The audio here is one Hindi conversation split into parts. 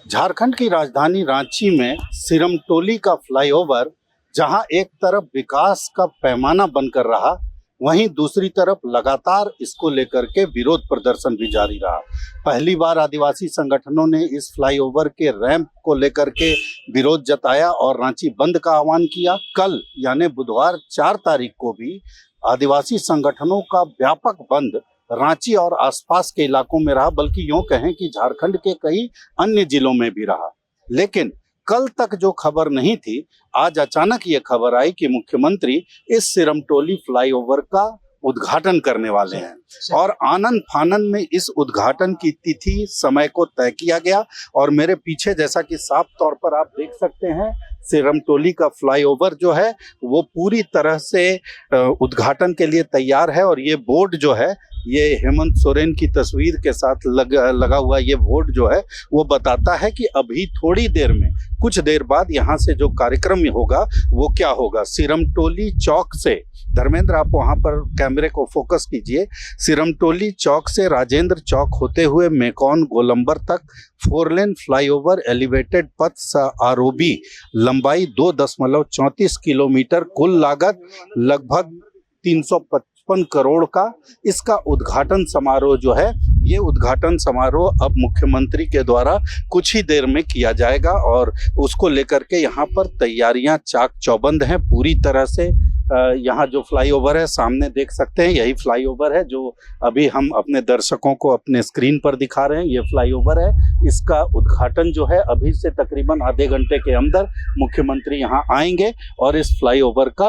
झारखंड की राजधानी रांची में सिरमटोली का फ्लाईओवर जहां एक तरफ विकास का पैमाना बनकर रहा, वहीं दूसरी तरफ लगातार इसको लेकर के विरोध प्रदर्शन भी जारी रहा। पहली बार आदिवासी संगठनों ने इस फ्लाईओवर के रैंप को लेकर के विरोध जताया और रांची बंद का आह्वान किया। कल यानी बुधवार 4 तारीख को भी आदिवासी संगठनों का व्यापक बंद रांची और आसपास के इलाकों में रहा, बल्कि यूं कहें कि झारखंड के कई अन्य जिलों में भी रहा। लेकिन कल तक जो खबर नहीं थी, आज अचानक ये खबर आई कि मुख्यमंत्री इस सिरमटोली फ्लाईओवर का उद्घाटन करने वाले हैं और आनन फानन में इस उद्घाटन की तिथि समय को तय किया गया। और मेरे पीछे जैसा कि साफ तौर पर आप देख सकते हैं, सिरमटोली का फ्लाईओवर जो है वो पूरी तरह से उद्घाटन के लिए तैयार है। और ये बोर्ड जो है, ये हेमंत सोरेन की तस्वीर के साथ लगा हुआ ये बोर्ड जो है वो बताता है कि अभी थोड़ी देर में, कुछ देर बाद यहाँ से जो कार्यक्रम होगा वो क्या होगा। सिरमटोली चौक से, धर्मेंद्र आप वहाँ पर कैमरे को फोकस कीजिए, सिरमटोली चौक से राजेंद्र चौक होते हुए मेकॉन गोलंबर तक 4 लेन फ्लाईओवर एलिवेटेड पथ आरओबी, लंबाई 2.34 किलोमीटर, कुल लागत लगभग 355 करोड़ का। इसका उद्घाटन समारोह जो है, ये उद्घाटन समारोह अब मुख्यमंत्री के द्वारा कुछ ही देर में किया जाएगा और उसको लेकर के यहाँ पर तैयारियां चाक चौबंद हैं पूरी तरह से। यहाँ जो फ्लाईओवर है सामने देख सकते हैं, यही फ्लाईओवर है जो अभी हम अपने दर्शकों को अपने स्क्रीन पर दिखा रहे हैं। ये फ्लाईओवर है, इसका उद्घाटन जो है अभी से तकरीबन आधे घंटे के अंदर मुख्यमंत्री यहाँ आएंगे और इस फ्लाईओवर का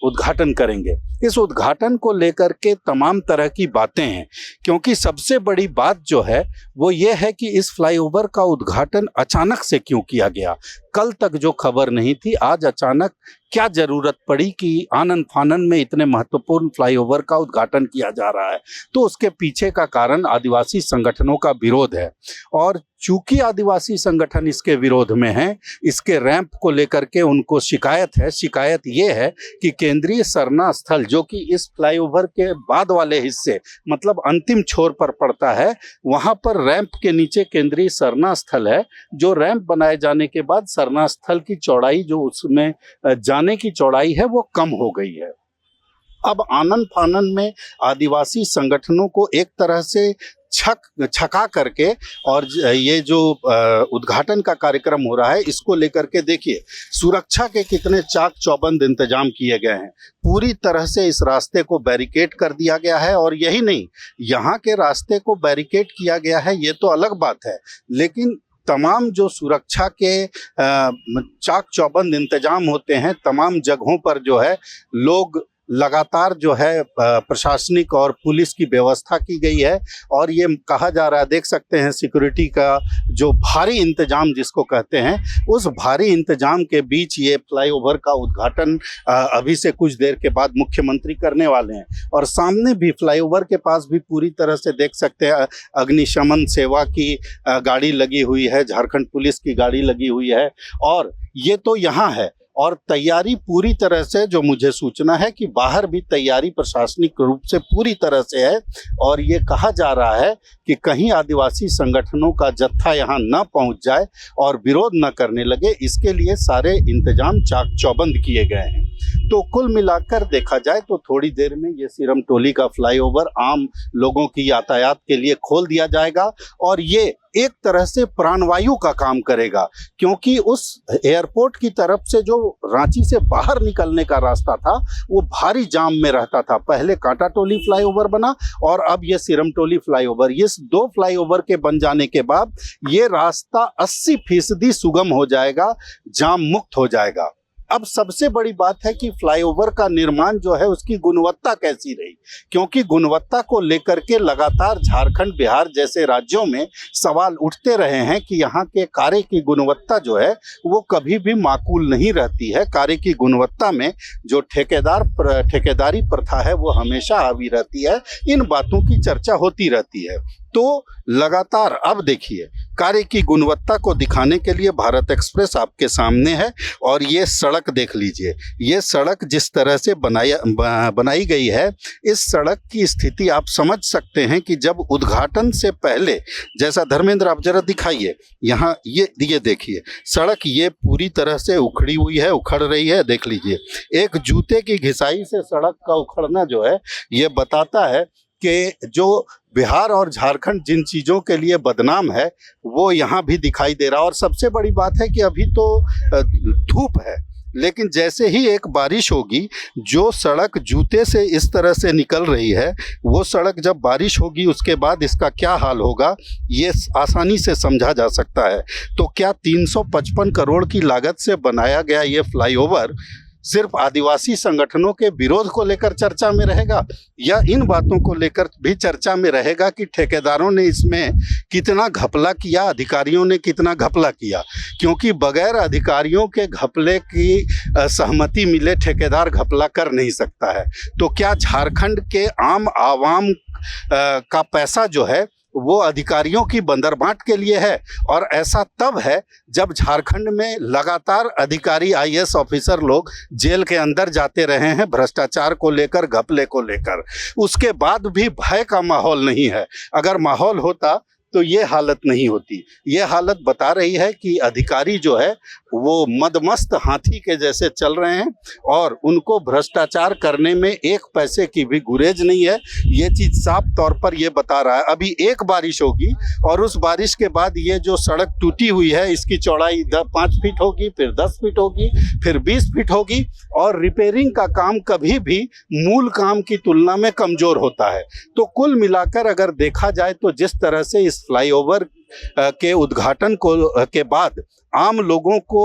उद्घाटन करेंगे। इस उद्घाटन को लेकर के तमाम तरह की बातें हैं, क्योंकि सबसे बड़ी बात जो है वो ये है कि इस फ्लाईओवर का उद्घाटन अचानक से क्यों किया गया। कल तक जो खबर नहीं थी, आज अचानक क्या जरूरत पड़ी कि आनन फानन में इतने महत्वपूर्ण फ्लाईओवर का उद्घाटन किया जा रहा है। तो उसके पीछे का कारण आदिवासी संगठनों का विरोध है। और चूंकि आदिवासी संगठन इसके विरोध में हैं, इसके रैंप को लेकर के उनको शिकायत है। शिकायत ये है कि केंद्रीय सरना स्थल, जो कि इस फ्लाईओवर के बाद वाले हिस्से मतलब अंतिम छोर पर पड़ता है, वहां पर रैंप के नीचे केंद्रीय सरना स्थल है। जो रैंप बनाए जाने के बाद सरना स्थल की चौड़ाई, जो उसमें जाने की चौड़ाई है, वो कम हो गई है। अब आनन फानन में आदिवासी संगठनों को एक तरह से छका करके और ये जो उद्घाटन का कार्यक्रम हो रहा है, इसको लेकर के देखिए सुरक्षा के कितने चाक चौबंद इंतजाम किए गए हैं। पूरी तरह से इस रास्ते को बैरिकेड कर दिया गया है। और यही नहीं, यहाँ के रास्ते को बैरिकेड किया गया है, ये तो अलग बात है, लेकिन तमाम जो सुरक्षा के चाक चौबंद इंतजाम होते हैं, तमाम जगहों पर जो है लोग लगातार जो है प्रशासनिक और पुलिस की व्यवस्था की गई है। और ये कहा जा रहा है, देख सकते हैं सिक्योरिटी का जो भारी इंतजाम जिसको कहते हैं, उस भारी इंतजाम के बीच ये फ्लाईओवर का उद्घाटन अभी से कुछ देर के बाद मुख्यमंत्री करने वाले हैं। और सामने भी फ्लाईओवर के पास भी पूरी तरह से देख सकते हैं अग्निशमन सेवा की गाड़ी लगी हुई है, झारखंड पुलिस की गाड़ी लगी हुई है। और ये तो यहाँ है, और तैयारी पूरी तरह से, जो मुझे सूचना है कि बाहर भी तैयारी प्रशासनिक रूप से पूरी तरह से है। और ये कहा जा रहा है कि कहीं आदिवासी संगठनों का जत्था यहाँ न पहुँच जाए और विरोध न करने लगे, इसके लिए सारे इंतजाम चाक चौबंद किए गए हैं। तो कुल मिलाकर देखा जाए तो थोड़ी देर में ये सिरमटोली का फ्लाईओवर आम लोगों की यातायात के लिए खोल दिया जाएगा। और ये एक तरह से प्राणवायु का काम करेगा, क्योंकि उस एयरपोर्ट की तरफ से जो रांची से बाहर निकलने का रास्ता था वो भारी जाम में रहता था। पहले कांटाटोली फ्लाईओवर बना और अब ये सिरमटोली फ्लाईओवर। ये 2 फ्लाईओवर के बन जाने के बाद ये रास्ता 80% सुगम हो जाएगा, जाम मुक्त हो जाएगा। अब सबसे बड़ी बात है कि फ्लाईओवर का निर्माण जो है उसकी गुणवत्ता कैसी रही, क्योंकि गुणवत्ता को लेकर के लगातार झारखंड, बिहार जैसे राज्यों में सवाल उठते रहे हैं कि यहाँ के कार्य की गुणवत्ता जो है वो कभी भी माकूल नहीं रहती है। कार्य की गुणवत्ता में जो ठेकेदारी प्रथा है वो हमेशा हावी रहती है। इन बातों की चर्चा होती रहती है। तो लगातार अब देखिए कार्य की गुणवत्ता को दिखाने के लिए भारत एक्सप्रेस आपके सामने है। और ये सड़क देख लीजिए, ये सड़क जिस तरह से बनाई गई है, इस सड़क की स्थिति आप समझ सकते हैं कि जब उद्घाटन से पहले, जैसा धर्मेंद्र आप जरा दिखाइए यहाँ, ये देखिए सड़क ये पूरी तरह से उखड़ी हुई है, उखड़ रही है। देख लीजिए, एक जूते की घिसाई से सड़क का उखड़ना जो है ये बताता है कि जो बिहार और झारखंड जिन चीज़ों के लिए बदनाम है वो यहाँ भी दिखाई दे रहा है। और सबसे बड़ी बात है कि अभी तो धूप है, लेकिन जैसे ही एक बारिश होगी, जो सड़क जूते से इस तरह से निकल रही है, वो सड़क जब बारिश होगी उसके बाद इसका क्या हाल होगा ये आसानी से समझा जा सकता है। तो क्या 355 करोड़ की लागत से बनाया गया ये फ्लाईओवर सिर्फ आदिवासी संगठनों के विरोध को लेकर चर्चा में रहेगा, या इन बातों को लेकर भी चर्चा में रहेगा कि ठेकेदारों ने इसमें कितना घपला किया, अधिकारियों ने कितना घपला किया? क्योंकि बगैर अधिकारियों के घपले की सहमति मिले ठेकेदार घपला कर नहीं सकता है। तो क्या झारखंड के आम आवाम का पैसा जो है वो अधिकारियों की बंदरबांट के लिए है? और ऐसा तब है जब झारखंड में लगातार अधिकारी आईएएस ऑफिसर लोग जेल के अंदर जाते रहे हैं भ्रष्टाचार को लेकर, घपले को लेकर। उसके बाद भी भय का माहौल नहीं है। अगर माहौल होता तो ये हालत नहीं होती। ये हालत बता रही है कि अधिकारी जो है वो मदमस्त हाथी के जैसे चल रहे हैं और उनको भ्रष्टाचार करने में एक पैसे की भी गुरेज नहीं है। ये चीज़ साफ तौर पर ये बता रहा है। अभी एक बारिश होगी और उस बारिश के बाद ये जो सड़क टूटी हुई है इसकी चौड़ाई 5 फीट होगी, फिर 10 फीट होगी, फिर 20 फीट होगी। और रिपेयरिंग का काम कभी भी मूल काम की तुलना में कमज़ोर होता है। तो कुल मिलाकर अगर देखा जाए तो जिस तरह से इस फ्लाईओवर के उद्घाटन के बाद आम लोगों को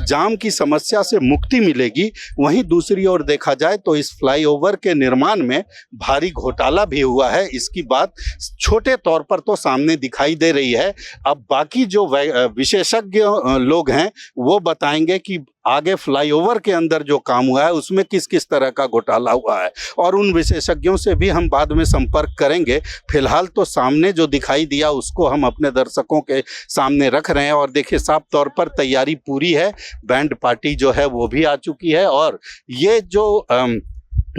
जाम की समस्या से मुक्ति मिलेगी, वहीं दूसरी ओर देखा जाए तो इस फ्लाईओवर के निर्माण में भारी घोटाला भी हुआ है। इसकी बात छोटे तौर पर तो सामने दिखाई दे रही है। अब बाकी जो विशेषज्ञ लोग हैं वो बताएंगे कि आगे फ्लाईओवर के अंदर जो काम हुआ है उसमें किस किस तरह का घोटाला हुआ है, और उन विशेषज्ञों से भी हम बाद में संपर्क करेंगे। फिलहाल तो सामने जो दिखाई दिया उसको हम अपने दर्शकों के सामने रख रहे हैं। और देखिए साफ तौर पर तैयारी पूरी है, बैंड पार्टी जो है वो भी आ चुकी है। और ये जो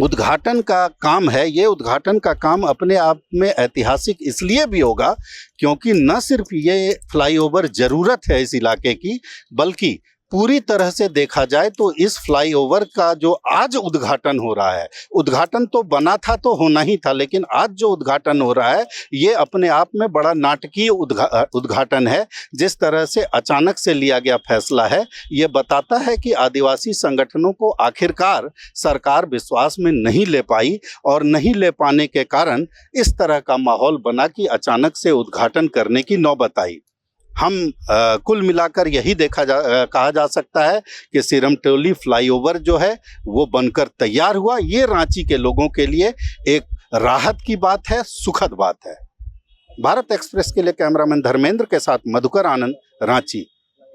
उद्घाटन का काम है, ये उद्घाटन का काम अपने आप में ऐतिहासिक इसलिए भी होगा क्योंकि न सिर्फ ये फ्लाईओवर ज़रूरत है इस इलाके की, बल्कि पूरी तरह से देखा जाए तो इस फ्लाईओवर का जो आज उद्घाटन हो रहा है, उद्घाटन तो बना था तो होना ही था, लेकिन आज जो उद्घाटन हो रहा है ये अपने आप में बड़ा नाटकीय उद्घाटन है। जिस तरह से अचानक से लिया गया फैसला है, ये बताता है कि आदिवासी संगठनों को आखिरकार सरकार विश्वास में नहीं ले पाई, और नहीं ले पाने के कारण इस तरह का माहौल बना कि अचानक से उद्घाटन करने की नौबत आई। हम कुल मिलाकर यही कहा जा सकता है कि सिरमटोली फ्लाईओवर जो है वो बनकर तैयार हुआ। ये रांची के लोगों के लिए एक राहत की बात है, सुखद बात है। भारत एक्सप्रेस के लिए कैमरामैन धर्मेंद्र के साथ मधुकर आनंद, रांची।